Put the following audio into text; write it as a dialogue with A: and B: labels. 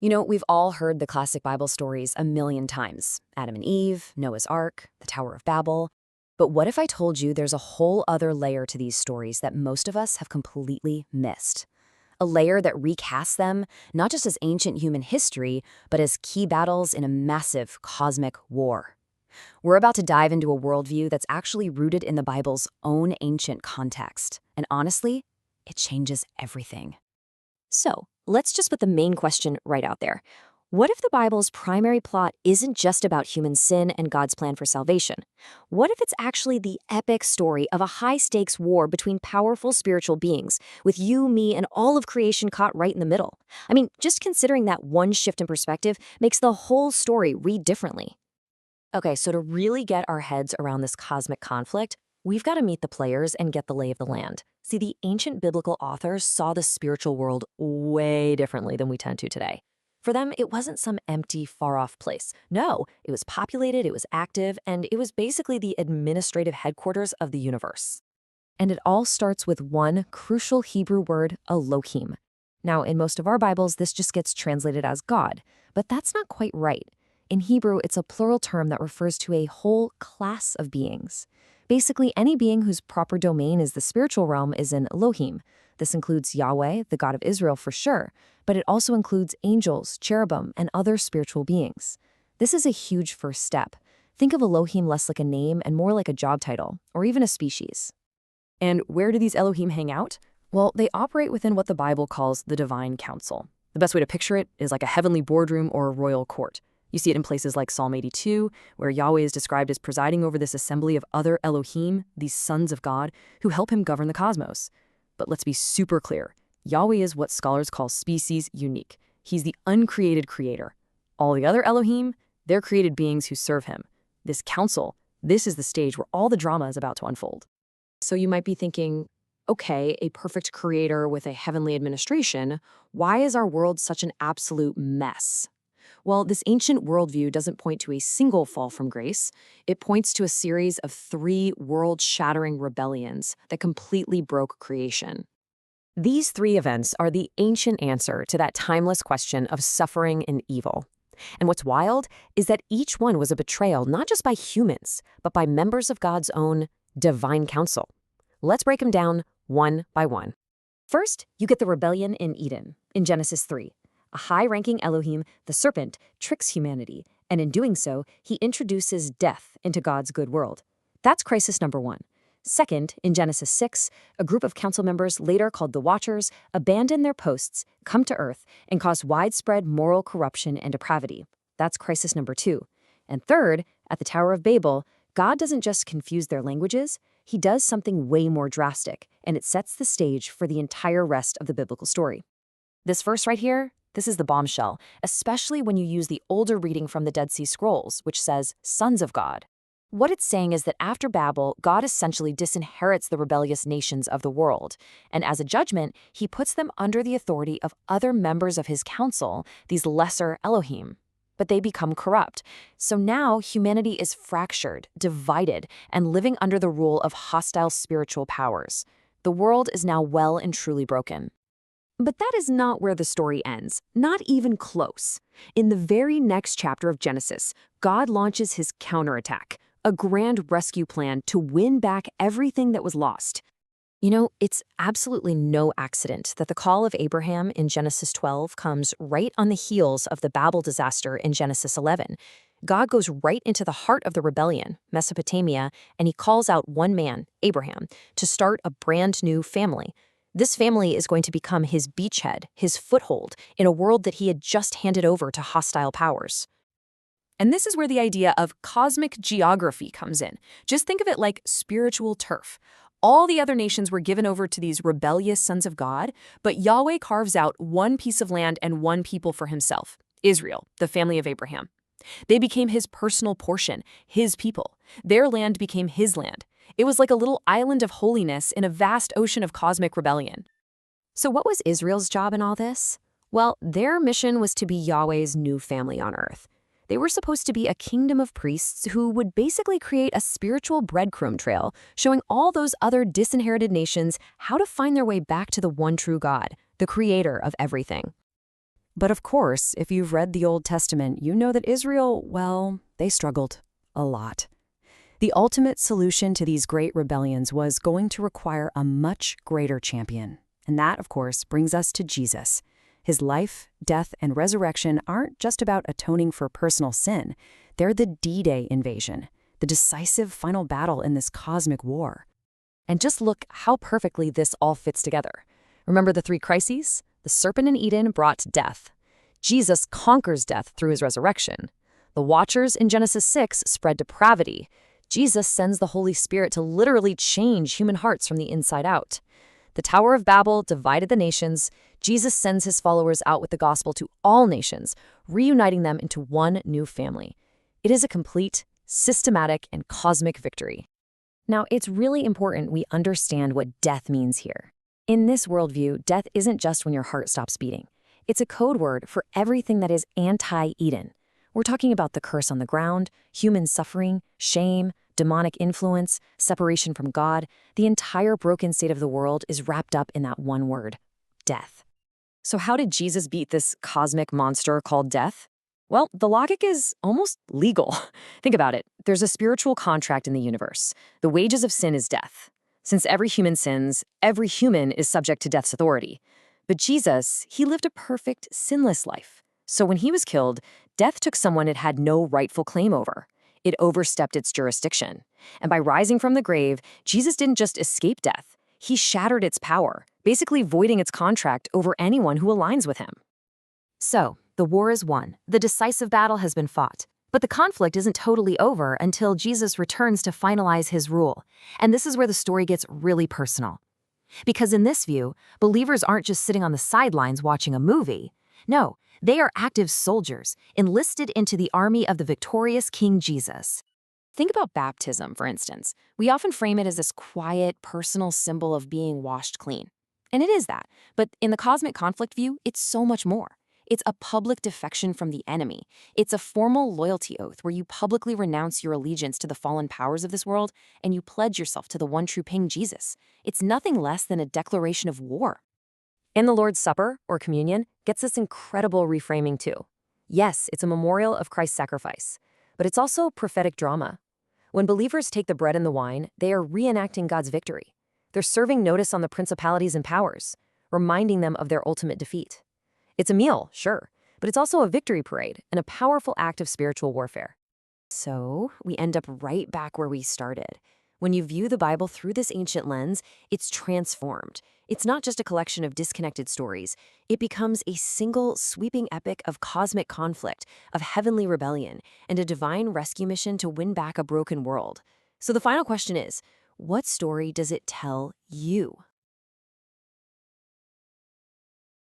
A: We've all heard the classic Bible stories a million times. Adam and Eve, Noah's Ark, the Tower of Babel. But what if I told you there's a whole other layer to these stories that most of us have completely missed? A layer that recasts them, not just as ancient human history, but as key battles in a massive cosmic war. We're about to dive into a worldview that's actually rooted in the Bible's own ancient context. And honestly, it changes everything.
B: So, let's just put the main question right out there. What if the Bible's primary plot isn't just about human sin and God's plan for salvation? What if it's actually the epic story of a high-stakes war between powerful spiritual beings, with you, me, and all of creation caught right in the middle? I mean, just considering that one shift in perspective makes the whole story read differently. Okay, so to really get our heads around this cosmic conflict, we've got to meet the players and get the lay of the land. See, the ancient biblical authors saw the spiritual world way differently than we tend to today. For them, it wasn't some empty, far-off place. No, it was populated, it was active, and it was basically the administrative headquarters of the universe. And it all starts with one crucial Hebrew word, Elohim. Now, in most of our Bibles, this just gets translated as God, but that's not quite right. In Hebrew, it's a plural term that refers to a whole class of beings. Basically, any being whose proper domain is the spiritual realm is an Elohim. This includes Yahweh, the God of Israel for sure, but it also includes angels, cherubim, and other spiritual beings. This is a huge first step. Think of Elohim less like a name and more like a job title, or even a species.
A: And where do these Elohim hang out? Well, they operate within what the Bible calls the divine council. The best way to picture it is like a heavenly boardroom or a royal court. You see it in places like Psalm 82, where Yahweh is described as presiding over this assembly of other Elohim, these sons of God, who help him govern the cosmos. But let's be super clear. Yahweh is what scholars call species unique. He's the uncreated creator. All the other Elohim, they're created beings who serve him. This council, this is the stage where all the drama is about to unfold.
B: So you might be thinking, okay, a perfect creator with a heavenly administration, why is our world such an absolute mess? Well, this ancient worldview doesn't point to a single fall from grace. It points to a series of 3 world-shattering rebellions that completely broke creation. These 3 events are the ancient answer to that timeless question of suffering and evil. And what's wild is that each one was a betrayal not just by humans, but by members of God's own divine council. Let's break them down one by one. First, you get the rebellion in Eden, in Genesis 3. A high-ranking Elohim, the serpent, tricks humanity, and in doing so, he introduces death into God's good world. That's crisis number 1. Second, in Genesis 6, a group of council members, later called the Watchers, abandon their posts, come to Earth, and cause widespread moral corruption and depravity. That's crisis number 2. And third, at the Tower of Babel, God doesn't just confuse their languages, he does something way more drastic, and it sets the stage for the entire rest of the biblical story. This verse right here, this is the bombshell, especially when you use the older reading from the Dead Sea Scrolls, which says, sons of God. What it's saying is that after Babel, God essentially disinherits the rebellious nations of the world, and as a judgment, he puts them under the authority of other members of his council, these lesser Elohim. But they become corrupt. So now humanity is fractured, divided, and living under the rule of hostile spiritual powers. The world is now well and truly broken. But that is not where the story ends, not even close. In the very next chapter of Genesis, God launches his counterattack, a grand rescue plan to win back everything that was lost. You know, it's absolutely no accident that the call of Abraham in Genesis 12 comes right on the heels of the Babel disaster in Genesis 11. God goes right into the heart of the rebellion, Mesopotamia, and he calls out one man, Abraham, to start a brand new family. This family is going to become his beachhead, his foothold, in a world that he had just handed over to hostile powers.
A: And this is where the idea of cosmic geography comes in. Just think of it like spiritual turf. All the other nations were given over to these rebellious sons of God, but Yahweh carves out one piece of land and one people for himself, Israel, the family of Abraham. They became his personal portion, his people. Their land became his land. It was like a little island of holiness in a vast ocean of cosmic rebellion.
B: So what was Israel's job in all this? Well, their mission was to be Yahweh's new family on earth. They were supposed to be a kingdom of priests who would basically create a spiritual breadcrumb trail, showing all those other disinherited nations how to find their way back to the one true God, the creator of everything.
A: But of course, if you've read the Old Testament, you know that Israel, well, they struggled a lot. The ultimate solution to these great rebellions was going to require a much greater champion. And that, of course, brings us to Jesus. His life, death, and resurrection aren't just about atoning for personal sin. They're the D-Day invasion, the decisive final battle in this cosmic war. And just look how perfectly this all fits together. Remember the three crises? The serpent in Eden brought death. Jesus conquers death through his resurrection. The Watchers in Genesis 6 spread depravity. Jesus sends the Holy Spirit to literally change human hearts from the inside out. The Tower of Babel divided the nations. Jesus sends his followers out with the gospel to all nations, reuniting them into one new family. It is a complete, systematic, and cosmic victory. Now, it's really important we understand what death means here. In this worldview, death isn't just when your heart stops beating. It's a code word for everything that is anti-Eden. We're talking about the curse on the ground, human suffering, shame, demonic influence, separation from God. The entire broken state of the world is wrapped up in that one word, death. So how did Jesus beat this cosmic monster called death? Well, the logic is almost legal. Think about it. There's a spiritual contract in the universe. The wages of sin is death. Since every human sins, every human is subject to death's authority. But Jesus, he lived a perfect, sinless life. So when he was killed, death took someone it had no rightful claim over. It overstepped its jurisdiction. And by rising from the grave, Jesus didn't just escape death. He shattered its power, basically voiding its contract over anyone who aligns with him. So, the war is won. The decisive battle has been fought. But the conflict isn't totally over until Jesus returns to finalize his rule. And this is where the story gets really personal. Because in this view, believers aren't just sitting on the sidelines watching a movie. No, they are active soldiers, enlisted into the army of the victorious King Jesus. Think about baptism, for instance. We often frame it as this quiet, personal symbol of being washed clean. And it is that. But in the cosmic conflict view, it's so much more. It's a public defection from the enemy. It's a formal loyalty oath where you publicly renounce your allegiance to the fallen powers of this world and you pledge yourself to the one true King Jesus. It's nothing less than a declaration of war. And the Lord's Supper, or communion, gets this incredible reframing too. Yes, it's a memorial of Christ's sacrifice, but it's also prophetic drama. When believers take the bread and the wine, they are reenacting God's victory. They're serving notice on the principalities and powers, reminding them of their ultimate defeat. It's a meal, sure, but it's also a victory parade and a powerful act of spiritual warfare. So, we end up right back where we started. When you view the Bible through this ancient lens, it's transformed. It's not just a collection of disconnected stories. It becomes a single, sweeping epic of cosmic conflict, of heavenly rebellion, and a divine rescue mission to win back a broken world. So the final question is, what story does it tell you?